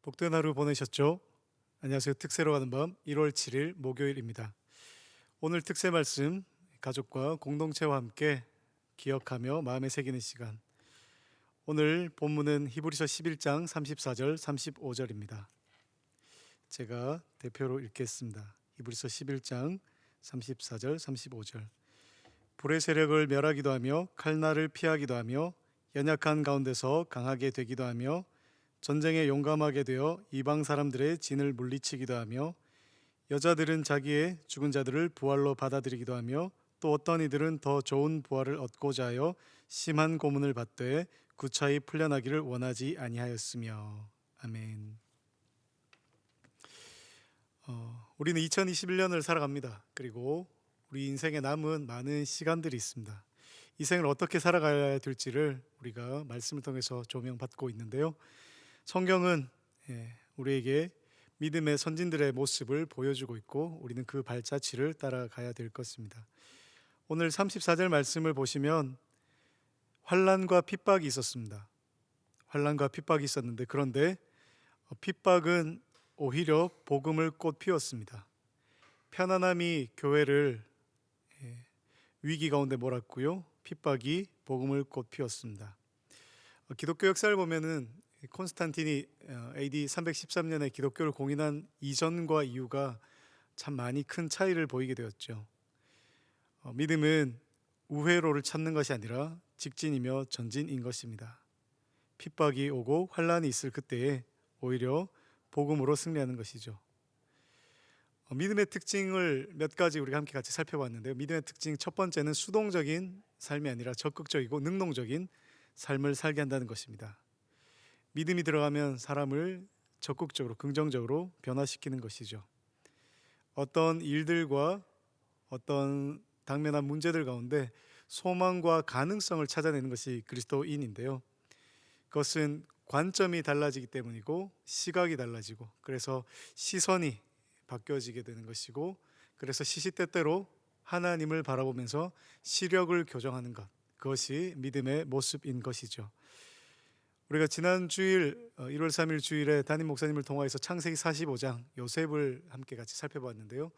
복된 하루 보내셨죠? 안녕하세요. 특세로 가는 밤 1월 7일 목요일입니다. 오늘 특세 말씀 가족과 공동체와 함께 기억하며 마음에 새기는 시간. 오늘 본문은 히브리서 11장 34절 35절입니다. 제가 대표로 읽겠습니다. 히브리서 11장 34절 35절. 불의 세력을 멸하기도 하며 칼날을 피하기도 하며 연약한 가운데서 강하게 되기도 하며 전쟁에 용감하게 되어 이방 사람들의 진을 물리치기도 하며 여자들은 자기의 죽은 자들을 부활로 받아들이기도 하며 또 어떤 이들은 더 좋은 부활을 얻고자 하여 심한 고문을 받되 구차히 풀려나기를 원하지 아니하였으며. 아멘. 우리는 2021년을 살아갑니다. 그리고 우리 인생에 남은 많은 시간들이 있습니다. 이 생을 어떻게 살아가야 될지를 우리가 말씀을 통해서 조명받고 있는데요. 성경은 우리에게 믿음의 선진들의 모습을 보여주고 있고 우리는 그 발자취를 따라가야 될 것입니다. 오늘 34절 말씀을 보시면 환난과 핍박이 있었습니다. 환난과 핍박이 있었는데 그런데 핍박은 오히려 복음을 꽃 피웠습니다. 편안함이 교회를 위기 가운데 몰았고요. 핍박이 복음을 꽃 피웠습니다. 기독교 역사를 보면은 콘스탄틴이 AD 313년에 기독교를 공인한 이전과 이후가 참 많이 큰 차이를 보이게 되었죠. 믿음은 우회로를 찾는 것이 아니라 직진이며 전진인 것입니다. 핍박이 오고 환난이 있을 그때에 오히려 복음으로 승리하는 것이죠. 믿음의 특징을 몇 가지 우리가 함께 같이 살펴봤는데요. 믿음의 특징 첫 번째는 수동적인 삶이 아니라 적극적이고 능동적인 삶을 살게 한다는 것입니다. 믿음이 들어가면 사람을 적극적으로 긍정적으로 변화시키는 것이죠. 어떤 일들과 어떤 당면한 문제들 가운데 소망과 가능성을 찾아내는 것이 그리스도인인데요. 그것은 관점이 달라지기 때문이고 시각이 달라지고 그래서 시선이 바뀌어지게 되는 것이고 그래서 시시때때로 하나님을 바라보면서 시력을 교정하는 것, 그것이 믿음의 모습인 것이죠. 우리가 지난 주일 1월 3일 주일에 담임 목사님을 통하여서 창세기 45장 요셉을 함께 같이 살펴봤는데요.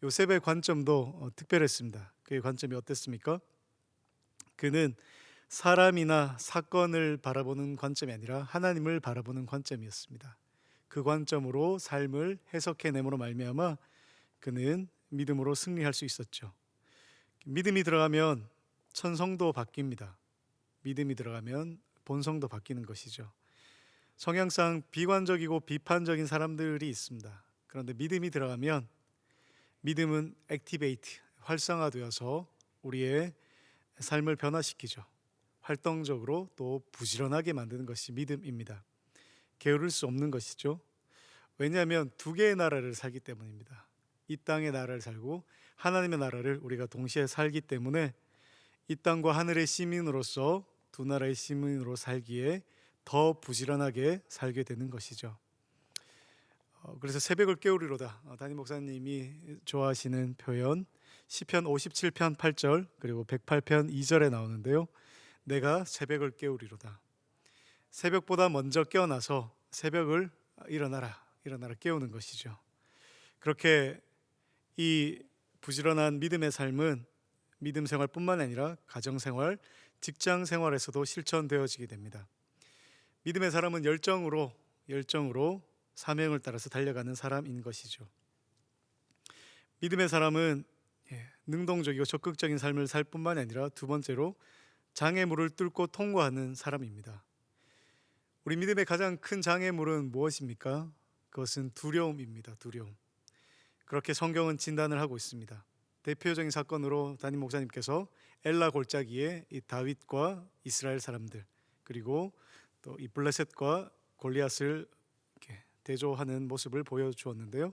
요셉의 관점도 특별했습니다. 그의 관점이 어땠습니까? 그는 사람이나 사건을 바라보는 관점이 아니라 하나님을 바라보는 관점이었습니다. 그 관점으로 삶을 해석해냄으로 말미암아 그는 믿음으로 승리할 수 있었죠. 믿음이 들어가면 천성도 바뀝니다. 믿음이 들어가면 본성도 바뀌는 것이죠. 성향상 비관적이고 비판적인 사람들이 있습니다. 그런데 믿음이 들어가면 믿음은 액티베이트, 활성화되어서 우리의 삶을 변화시키죠. 활동적으로 또 부지런하게 만드는 것이 믿음입니다. 게으를 수 없는 것이죠. 왜냐하면 두 개의 나라를 살기 때문입니다. 이 땅의 나라를 살고 하나님의 나라를 우리가 동시에 살기 때문에 이 땅과 하늘의 시민으로서 두 나라의 시민으로 살기에 더 부지런하게 살게 되는 것이죠. 그래서 새벽을 깨우리로다, 담임 목사님이 좋아하시는 표현 시편 57편 8절 그리고 108편 2절에 나오는데요. 내가 새벽을 깨우리로다. 새벽보다 먼저 깨어나서 새벽을 일어나라 깨우는 것이죠. 그렇게 이 부지런한 믿음의 삶은 믿음 생활뿐만 아니라 가정생활, 직장생활에서도 실천되어지게 됩니다. 믿음의 사람은 열정으로 사명을 따라서 달려가는 사람인 것이죠. 믿음의 사람은 능동적이고 적극적인 삶을 살 뿐만 아니라 두 번째로 장애물을 뚫고 통과하는 사람입니다. 우리 믿음의 가장 큰 장애물은 무엇입니까? 그것은 두려움입니다. 두려움. 그렇게 성경은 진단을 하고 있습니다. 대표적인 사건으로 담임 목사님께서 엘라 골짜기에 이 다윗과 이스라엘 사람들 그리고 또 이 블레셋과 골리앗을 이렇게 대조하는 모습을 보여주었는데요.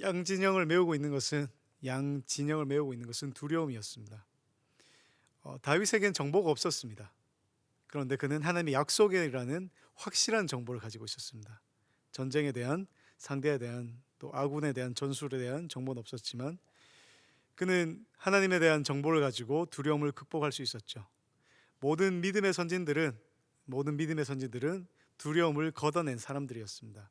양진영을 메우고 있는 것은 두려움이었습니다. 다윗에겐 정보가 없었습니다. 그런데 그는 하나님의 약속이라는 확실한 정보를 가지고 있었습니다. 전쟁에 대한, 상대에 대한, 또 아군에 대한 전술에 대한 정보는 없었지만 그는 하나님에 대한 정보를 가지고 두려움을 극복할 수 있었죠. 모든 믿음의 선진들은 두려움을 걷어낸 사람들이었습니다.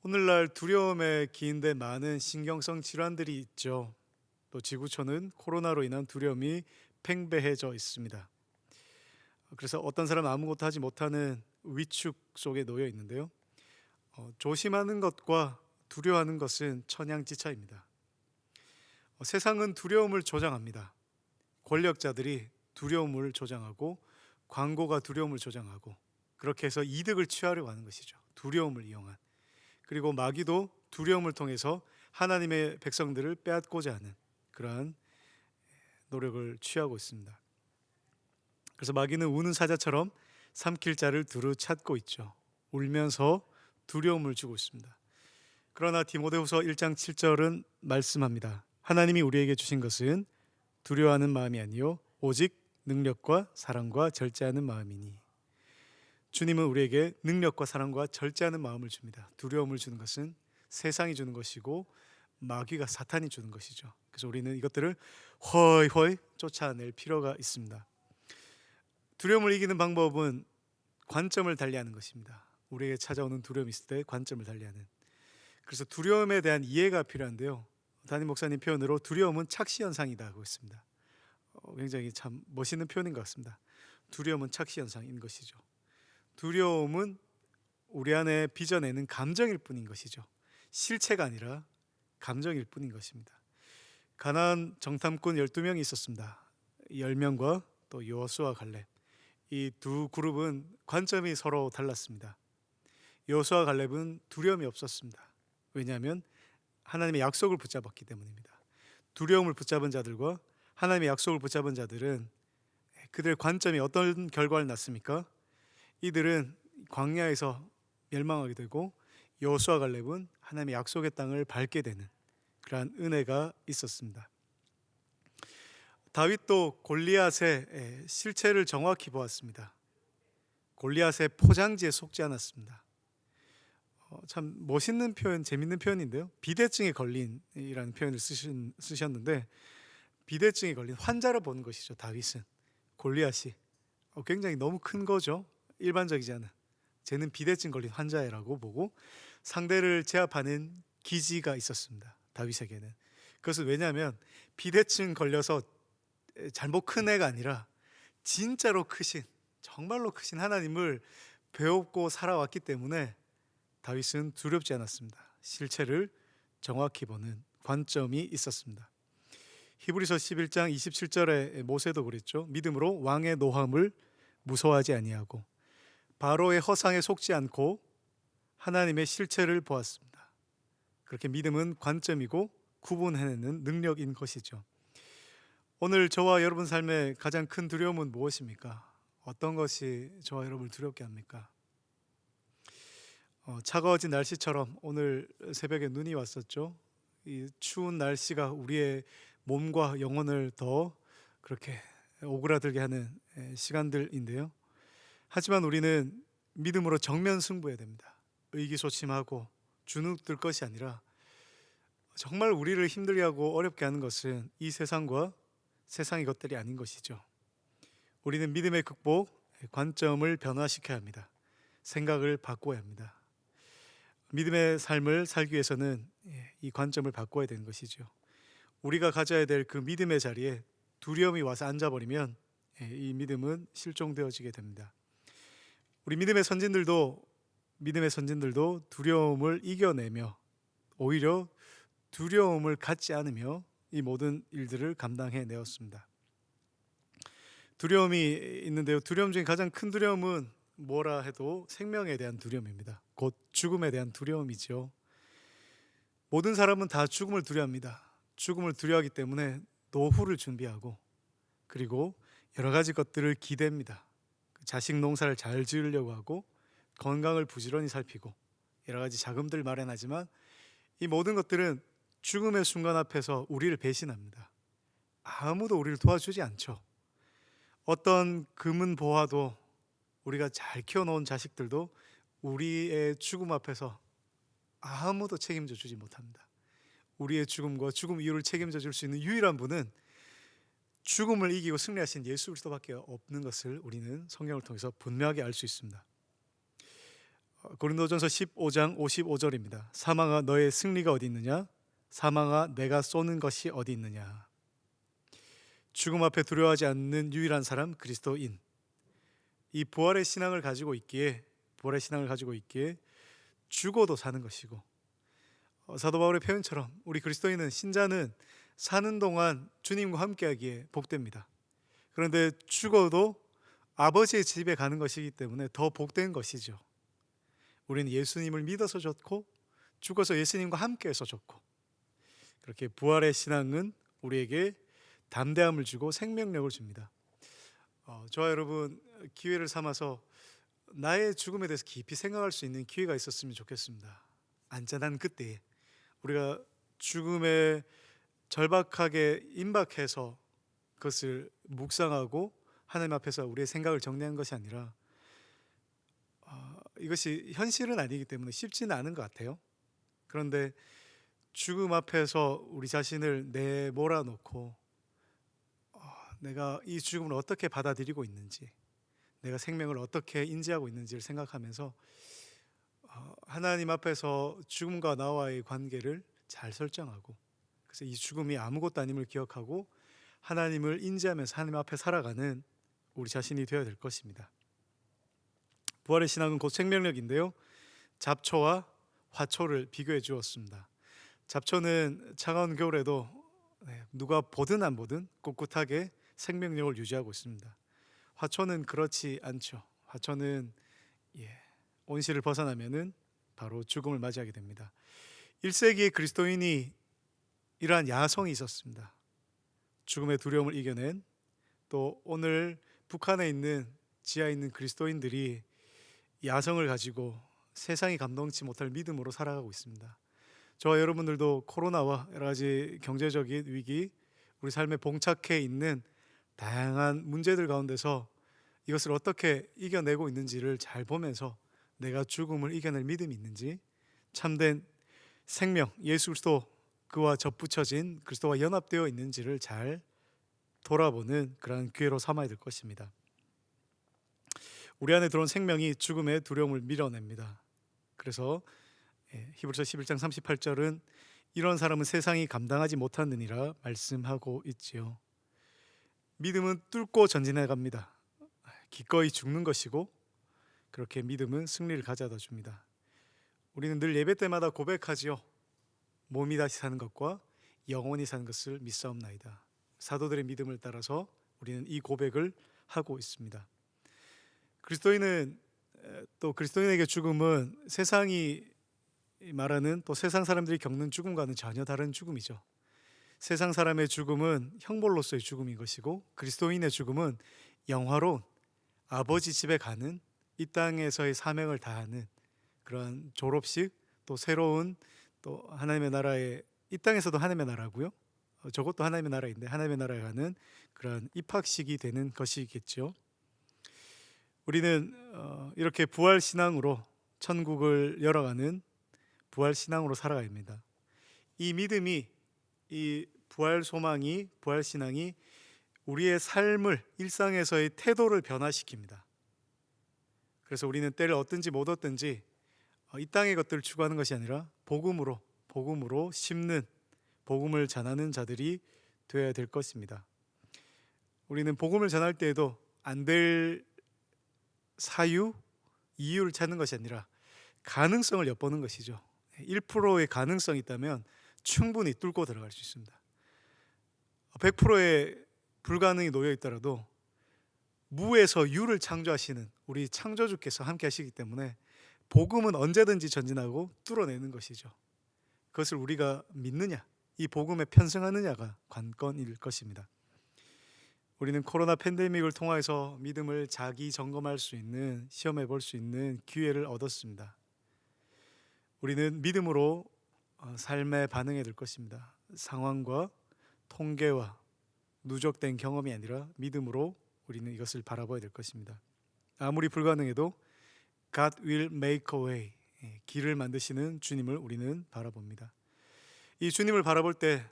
오늘날 두려움에 기인된 많은 신경성 질환들이 있죠. 또 지구촌은 코로나로 인한 두려움이 팽배해져 있습니다. 그래서 어떤 사람은 아무것도 하지 못하는 위축 속에 놓여 있는데요. 조심하는 것과 두려워하는 것은 천양지차입니다. 세상은 두려움을 조장합니다. 권력자들이 두려움을 조장하고 광고가 두려움을 조장하고 그렇게 해서 이득을 취하려고 하는 것이죠. 두려움을 이용한. 그리고 마귀도 두려움을 통해서 하나님의 백성들을 빼앗고자 하는 그러한 노력을 취하고 있습니다. 그래서 마귀는 우는 사자처럼 삼킬 자를 두루 찾고 있죠. 울면서 두려움을 주고 있습니다. 그러나 디모데후서 1장 7절은 말씀합니다. 하나님이 우리에게 주신 것은 두려워하는 마음이 아니요 오직 능력과 사랑과 절제하는 마음이니. 주님은 우리에게 능력과 사랑과 절제하는 마음을 줍니다. 두려움을 주는 것은 세상이 주는 것이고 마귀가 사탄이 주는 것이죠. 그래서 우리는 이것들을 허이 쫓아낼 필요가 있습니다. 두려움을 이기는 방법은 관점을 달리하는 것입니다. 우리에게 찾아오는 두려움이 있을 때 관점을 달리하는. 그래서 두려움에 대한 이해가 필요한데요. 담임 목사님 표현으로 두려움은 착시현상이다 하고 있습니다. 굉장히 참 멋있는 표현인 것 같습니다. 두려움은 착시현상인 것이죠. 두려움은 우리 안에 빚어내는 감정일 뿐인 것이죠. 실체가 아니라 감정일 뿐인 것입니다. 가나안 정탐꾼 12명이 있었습니다. 10명과 또 여호수아 갈렙. 이 두 그룹은 관점이 서로 달랐습니다. 여호수아 갈렙은 두려움이 없었습니다. 왜냐하면 하나님의 약속을 붙잡았기 때문입니다. 두려움을 붙잡은 자들과 하나님의 약속을 붙잡은 자들은 그들의 관점이 어떤 결과를 낳습니까? 이들은 광야에서 멸망하게 되고 여호수아 갈렙은 하나님의 약속의 땅을 밟게 되는 그러한 은혜가 있었습니다. 다윗도 골리앗의 실체를 정확히 보았습니다. 골리앗의 포장지에 속지 않았습니다. 참 멋있는 표현, 재밌는 표현인데요. 비대증에 걸린이라는 표현을 쓰셨는데 비대증에 걸린 환자를 보는 것이죠. 다윗은 골리앗이 굉장히 너무 큰 거죠. 일반적이지 않은 쟤는 비대증 걸린 환자라고 보고 상대를 제압하는 기지가 있었습니다. 다윗에게는. 그것은 왜냐하면 비대증 걸려서 잘못 큰 애가 아니라 진짜로 크신 정말로 크신 하나님을 배웠고 살아왔기 때문에 다윗은 두렵지 않았습니다. 실체를 정확히 보는 관점이 있었습니다. 히브리서 11장 27절에 모세도 그랬죠. 믿음으로 왕의 노함을 무서워하지 아니하고 바로의 허상에 속지 않고 하나님의 실체를 보았습니다. 그렇게 믿음은 관점이고 구분해내는 능력인 것이죠. 오늘 저와 여러분 삶의 가장 큰 두려움은 무엇입니까? 어떤 것이 저와 여러분을 두렵게 합니까? 차가워진 날씨처럼 오늘 새벽에 눈이 왔었죠. 이 추운 날씨가 우리의 몸과 영혼을 더 그렇게 오그라들게 하는 시간들인데요. 하지만 우리는 믿음으로 정면 승부해야 됩니다. 의기소침하고 주눅들 것이 아니라 정말 우리를 힘들게 하고 어렵게 하는 것은 이 세상과 세상의 것들이 아닌 것이죠. 우리는 믿음의 극복, 관점을 변화시켜야 합니다. 생각을 바꿔야 합니다. 믿음의 삶을 살기 위해서는 이 관점을 바꿔야 되는 것이죠. 우리가 가져야 될 그 믿음의 자리에 두려움이 와서 앉아버리면 이 믿음은 실종되어지게 됩니다. 우리 믿음의 선진들도 두려움을 이겨내며 오히려 두려움을 갖지 않으며 이 모든 일들을 감당해 내었습니다. 두려움이 있는데요. 두려움 중에 가장 큰 두려움은 뭐라 해도 생명에 대한 두려움입니다. 곧 죽음에 대한 두려움이죠. 모든 사람은 다 죽음을 두려워합니다. 죽음을 두려워하기 때문에 노후를 준비하고 그리고 여러 가지 것들을 기대합니다. 자식 농사를 잘 지으려고 하고 건강을 부지런히 살피고 여러 가지 자금들 마련하지만 이 모든 것들은 죽음의 순간 앞에서 우리를 배신합니다. 아무도 우리를 도와주지 않죠. 어떤 금은 보화도 우리가 잘 키워놓은 자식들도 우리의 죽음 앞에서 아무도 책임져 주지 못합니다. 우리의 죽음과 죽음 이후를 책임져 줄 수 있는 유일한 분은 죽음을 이기고 승리하신 예수 그리스도밖에 없는 것을 우리는 성경을 통해서 분명하게 알 수 있습니다. 고린도전서 15장 55절입니다. 사망아 너의 승리가 어디 있느냐? 사망아 내가 쏘는 것이 어디 있느냐? 죽음 앞에 두려워하지 않는 유일한 사람 그리스도인. 이 부활의 신앙을 가지고 있기에 죽어도 사는 것이고, 사도 바울의 표현처럼 우리 그리스도인은, 신자는 사는 동안 주님과 함께하기에 복됩니다. 그런데 죽어도 아버지의 집에 가는 것이기 때문에 더 복된 것이죠. 우리는 예수님을 믿어서 좋고 죽어서 예수님과 함께해서 좋고, 그렇게 부활의 신앙은 우리에게 담대함을 주고 생명력을 줍니다. 저와 여러분, 기회를 삼아서 나의 죽음에 대해서 깊이 생각할 수 있는 기회가 있었으면 좋겠습니다. 안전한 그때에 우리가 죽음에 절박하게 임박해서 그것을 묵상하고 하나님 앞에서 우리의 생각을 정리한 것이 아니라, 이것이 현실은 아니기 때문에 쉽지는 않은 것 같아요. 그런데 죽음 앞에서 우리 자신을 내몰아놓고 내가 이 죽음을 어떻게 받아들이고 있는지, 내가 생명을 어떻게 인지하고 있는지를 생각하면서 하나님 앞에서 죽음과 나와의 관계를 잘 설정하고, 그래서 이 죽음이 아무것도 아님을 기억하고 하나님을 인지하면서 하나님 앞에 살아가는 우리 자신이 되어야 될 것입니다. 부활의 신앙은 곧 생명력인데요, 잡초와 화초를 비교해 주었습니다. 잡초는 차가운 겨울에도 누가 보든 안 보든 꿋꿋하게 생명력을 유지하고 있습니다. 화초는 그렇지 않죠. 화초는 온실을 벗어나면은 바로 죽음을 맞이하게 됩니다. 1세기의 그리스도인이 이러한 야성이 있었습니다. 죽음의 두려움을 이겨낸, 또 오늘 북한에 있는 지하에 있는 그리스도인들이 야성을 가지고 세상이 감동치 못할 믿음으로 살아가고 있습니다. 저와 여러분들도 코로나와 여러 가지 경제적인 위기, 우리 삶에 봉착해 있는 다양한 문제들 가운데서 이것을 어떻게 이겨내고 있는지를 잘 보면서 내가 죽음을 이겨낼 믿음이 있는지, 참된 생명, 예수 그리스도, 그와 접붙여진 그리스도와 연합되어 있는지를 잘 돌아보는 그러한 기회로 삼아야 될 것입니다. 우리 안에 들어온 생명이 죽음의 두려움을 밀어냅니다. 그래서 히브리서 11장 38절은 이런 사람은 세상이 감당하지 못하느니라 말씀하고 있지요. 믿음은 뚫고 전진해 갑니다. 기꺼이 죽는 것이고, 그렇게 믿음은 승리를 가져다 줍니다. 우리는 늘 예배 때마다 고백하지요. 몸이 다시 사는 것과 영원히 사는 것을 믿사옵나이다. 사도들의 믿음을 따라서 우리는 이 고백을 하고 있습니다. 그리스도인은, 또 그리스도인에게 죽음은 세상이 말하는, 또 세상 사람들이 겪는 죽음과는 전혀 다른 죽음이죠. 세상 사람의 죽음은 형벌로서의 죽음인 것이고, 그리스도인의 죽음은 영화로운 아버지 집에 가는, 이 땅에서의 사명을 다하는 그러한 졸업식, 또 새로운, 또 하나님의 나라에, 이 땅에서도 하나님의 나라고요, 저것도 하나님의 나라인데 하나님의 나라에 가는 그러한 입학식이 되는 것이겠죠. 우리는 이렇게 부활 신앙으로 천국을 열어가는 부활 신앙으로 살아가야 합니다. 이 믿음이, 이 부활 소망이, 부활 신앙이 우리의 삶을, 일상에서의 태도를 변화시킵니다. 그래서 우리는 때를 얻든지 못 얻든지 이 땅의 것들을 추구하는 것이 아니라 복음으로 심는, 복음을 전하는 자들이 되어야 될 것입니다. 우리는 복음을 전할 때에도 안 될 이유를 찾는 것이 아니라 가능성을 엿보는 것이죠. 1%의 가능성이 있다면 충분히 뚫고 들어갈 수 있습니다. 100%의 불가능이 놓여 있더라도 무에서 유를 창조하시는 우리 창조주께서 함께 하시기 때문에 복음은 언제든지 전진하고 뚫어내는 것이죠. 그것을 우리가 믿느냐, 이 복음에 편승하느냐가 관건일 것입니다. 우리는 코로나 팬데믹을 통해서 믿음을 자기 점검할 수 있는, 시험해 볼 수 있는 기회를 얻었습니다. 우리는 믿음으로 삶에 반응해야 될 것입니다. 상황과 통계와 누적된 경험이 아니라 믿음으로 우리는 이것을 바라봐야 될 것입니다. 아무리 불가능해도 God will make a way, 길을 만드시는 주님을 우리는 바라봅니다. 이 주님을 바라볼 때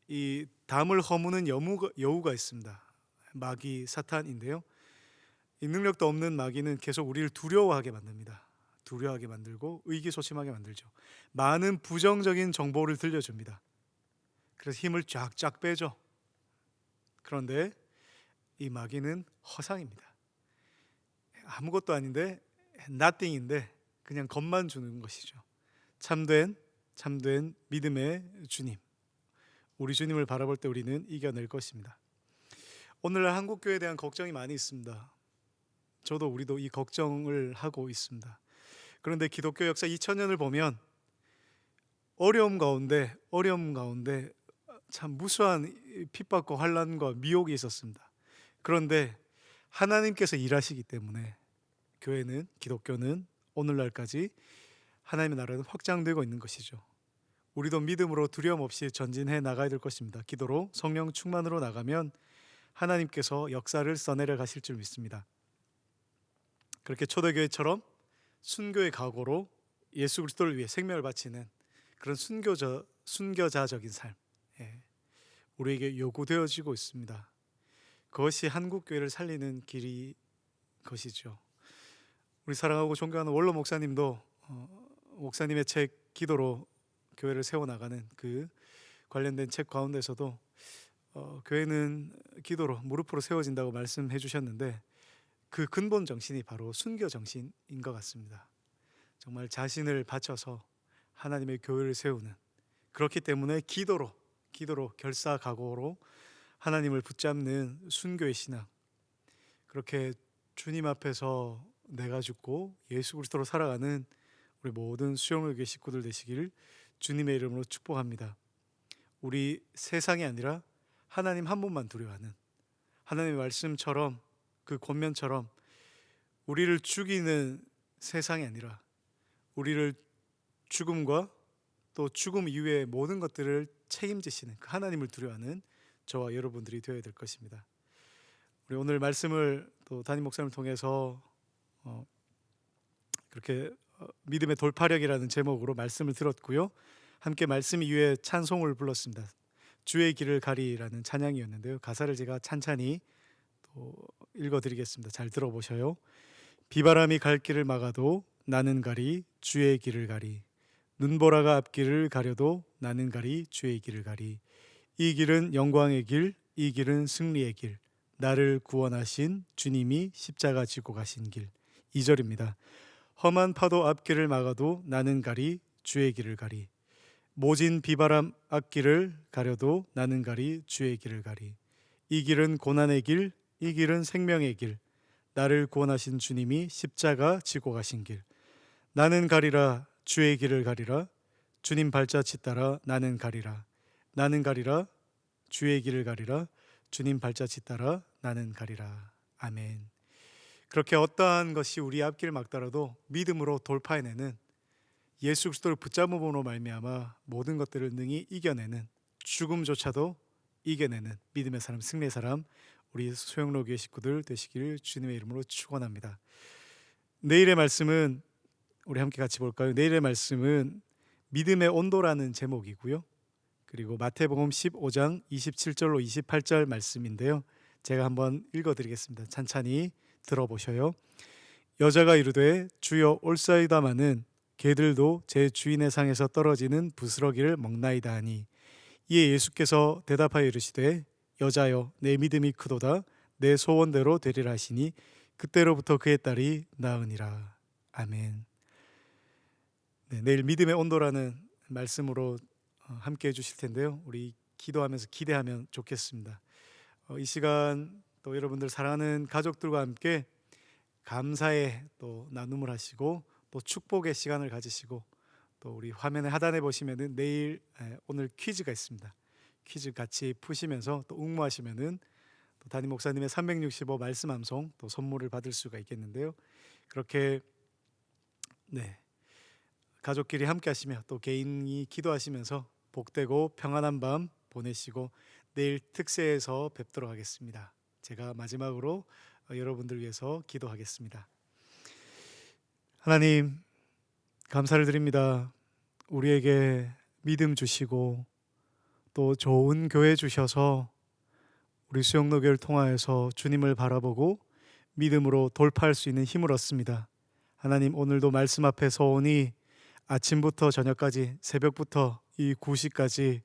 이 담을 허무는 여우가 있습니다. 마귀 사탄인데요, 이 능력도 없는 마귀는 계속 우리를 두려워하게 만듭니다. 두려워하게 만들고 의기소침하게 만들죠. 많은 부정적인 정보를 들려줍니다. 그래서 힘을 쫙쫙 빼죠. 그런데 이 마귀는 허상입니다. 아무것도 아닌데 nothing인데 그냥 겁만 주는 것이죠. 참된 믿음의 주님, 우리 주님을 바라볼 때 우리는 이겨낼 것입니다. 오늘날 한국교회에 대한 걱정이 많이 있습니다. 우리도 이 걱정을 하고 있습니다. 그런데 기독교 역사 2000년을 보면 어려움 가운데 참 무수한 핍박과 환난과 미혹이 있었습니다. 그런데 하나님께서 일하시기 때문에 기독교는 오늘날까지 하나님의 나라는 확장되고 있는 것이죠. 우리도 믿음으로 두려움 없이 전진해 나가야 될 것입니다. 기도로 성령 충만으로 나가면 하나님께서 역사를 써내려 가실 줄 믿습니다. 그렇게 초대교회처럼 순교의 각오로 예수 그리스도를 위해 생명을 바치는 그런 순교자적인 삶, 우리에게 요구되어지고 있습니다. 그것이 한국교회를 살리는 길이 것이죠. 우리 사랑하고 존경하는 원로 목사님도 목사님의 책 기도로 교회를 세워나가는 그 관련된 책 가운데서도 교회는 기도로 무릎으로 세워진다고 말씀해 주셨는데 그 근본 정신이 바로 순교 정신인 것 같습니다. 정말 자신을 바쳐서 하나님의 교회를 세우는, 그렇기 때문에 기도로 결사각오로 하나님을 붙잡는 순교의 신앙, 그렇게 주님 앞에서 내가 죽고 예수 그리스도로 살아가는 우리 모든 수영로교회 식구들 되시기를 주님의 이름으로 축복합니다. 우리 세상이 아니라 하나님 한 분만 두려워하는, 하나님의 말씀처럼 그 권면처럼 우리를 죽이는 세상이 아니라 우리를 죽음과 또 죽음 이후의 모든 것들을 책임지시는 그 하나님을 두려워하는 저와 여러분들이 되어야 될 것입니다. 우리 오늘 말씀을 또 담임 목사님을 통해서 그렇게 믿음의 돌파력이라는 제목으로 말씀을 들었고요. 함께 말씀 이후에 찬송을 불렀습니다. 주의 길을 가리라는 찬양이었는데요. 가사를 제가 찬찬히 또 읽어드리겠습니다. 잘 들어보셔요. 비바람이 갈 길을 막아도 나는 가리 주의 길을 가리, 눈보라가 앞길을 가려도 나는 가리 주의 길을 가리, 이 길은 영광의 길, 이 길은 승리의 길, 나를 구원하신 주님이 십자가 지고 가신 길. 2절입니다. 험한 파도 앞길을 막아도 나는 가리 주의 길을 가리, 모진 비바람 앞길을 가려도 나는 가리 주의 길을 가리, 이 길은 고난의 길, 이 길은 생명의 길, 나를 구원하신 주님이 십자가 지고 가신 길. 나는 가리라 주의 길을 가리라, 주님 발자취 따라 나는 가리라, 나는 가리라 주의 길을 가리라, 주님 발자취 따라 나는 가리라. 아멘. 그렇게 어떠한 것이 우리 앞길을 막더라도 믿음으로 돌파해내는, 예수 그리스도를 붙잡음으로 말미암아 모든 것들을 능히 이겨내는, 죽음조차도 이겨내는 믿음의 사람, 승리의 사람, 우리 소영로 교회 식구들 되시기를 주님의 이름으로 축원합니다. 내일의 말씀은 우리 함께 같이 볼까요? 내일의 말씀은 믿음의 온도라는 제목이고요. 그리고 마태복음 15장 27절로 28절 말씀인데요. 제가 한번 읽어드리겠습니다. 찬찬히 들어보셔요. 여자가 이르되 주여 올사이다마는 개들도 제 주인의 상에서 떨어지는 부스러기를 먹나이다 하니, 이에 예수께서 대답하여 이르시되 여자여 내 믿음이 크도다, 내 소원대로 되리라 하시니 그때로부터 그의 딸이 나으니라. 아멘. 네, 내일 믿음의 온도라는 말씀으로 함께 해주실 텐데요. 우리 기도하면서 기대하면 좋겠습니다. 이 시간 또 여러분들 사랑하는 가족들과 함께 감사의 또 나눔을 하시고 또 축복의 시간을 가지시고, 또 우리 화면에 하단에 보시면은 오늘 퀴즈가 있습니다. 퀴즈 같이 푸시면서 또 응모하시면은 또 담임 목사님의 365 말씀 암송 또 선물을 받을 수가 있겠는데요. 그렇게 가족끼리 함께 하시며 또 개인이 기도하시면서 복되고 평안한 밤 보내시고 내일 특세에서 뵙도록 하겠습니다. 제가 마지막으로 여러분들 위해서 기도하겠습니다. 하나님, 감사를 드립니다. 우리에게 믿음 주시고 또 좋은 교회 주셔서 우리 수영로교를 통하여서 주님을 바라보고 믿음으로 돌파할 수 있는 힘을 얻습니다. 하나님, 오늘도 말씀 앞에 서오니 아침부터 저녁까지, 새벽부터 이 9시까지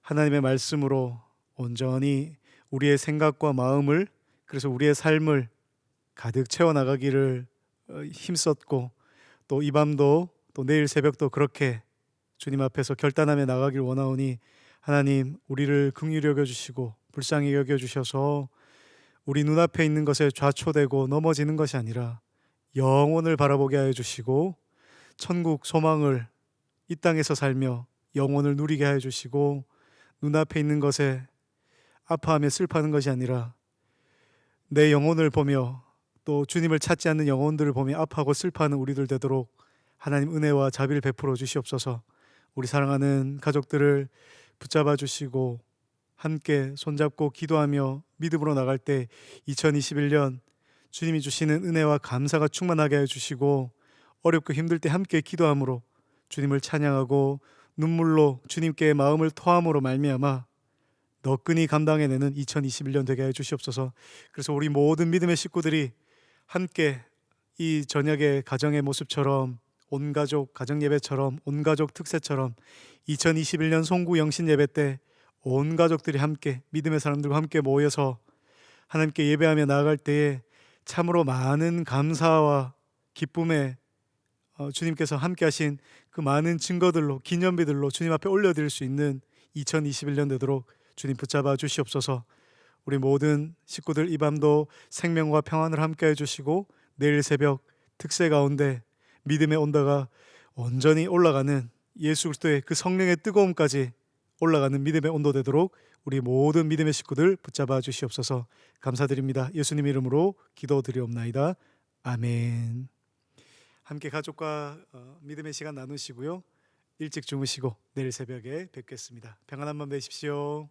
하나님의 말씀으로 온전히 우리의 생각과 마음을, 그래서 우리의 삶을 가득 채워나가기를 힘썼고, 또 이 밤도 또 내일 새벽도 그렇게 주님 앞에서 결단하며 나가길 원하오니, 하나님, 우리를 긍휼히 여겨주시고 불쌍히 여겨주셔서 우리 눈앞에 있는 것에 좌초되고 넘어지는 것이 아니라 영혼을 바라보게 하여 주시고, 천국 소망을 이 땅에서 살며 영혼을 누리게 하여 주시고, 눈앞에 있는 것에 아파하며 슬퍼하는 것이 아니라 내 영혼을 보며 또 주님을 찾지 않는 영혼들을 보며 아파하고 슬퍼하는 우리들 되도록 하나님 은혜와 자비를 베풀어 주시옵소서. 우리 사랑하는 가족들을 붙잡아 주시고 함께 손잡고 기도하며 믿음으로 나갈 때 2021년 주님이 주시는 은혜와 감사가 충만하게 해주시고, 어렵고 힘들 때 함께 기도함으로 주님을 찬양하고 눈물로 주님께 마음을 토함으로 말미암아 너끈히 감당해내는 2021년 되게 해 주시옵소서. 그래서 우리 모든 믿음의 식구들이 함께 이 저녁의 가정의 모습처럼, 온가족 가정예배처럼, 온가족 특세처럼 2021년 송구 영신 예배 때 온 가족들이 함께 믿음의 사람들과 함께 모여서 하나님께 예배하며 나아갈 때에 참으로 많은 감사와 기쁨에 주님께서 함께 하신 그 많은 증거들로, 기념비들로 주님 앞에 올려드릴 수 있는 2021년 되도록 주님 붙잡아 주시옵소서. 우리 모든 식구들 이 밤도 생명과 평안을 함께 해주시고, 내일 새벽 특세 가운데 믿음의 온도가 온전히 올라가는, 예수 그리스도의 그 성령의 뜨거움까지 올라가는 믿음의 온도 되도록 우리 모든 믿음의 식구들 붙잡아 주시옵소서. 감사드립니다. 예수님 이름으로 기도드리옵나이다. 아멘. 함께 가족과 믿음의 시간 나누시고요, 일찍 주무시고 내일 새벽에 뵙겠습니다. 평안한 밤 되십시오.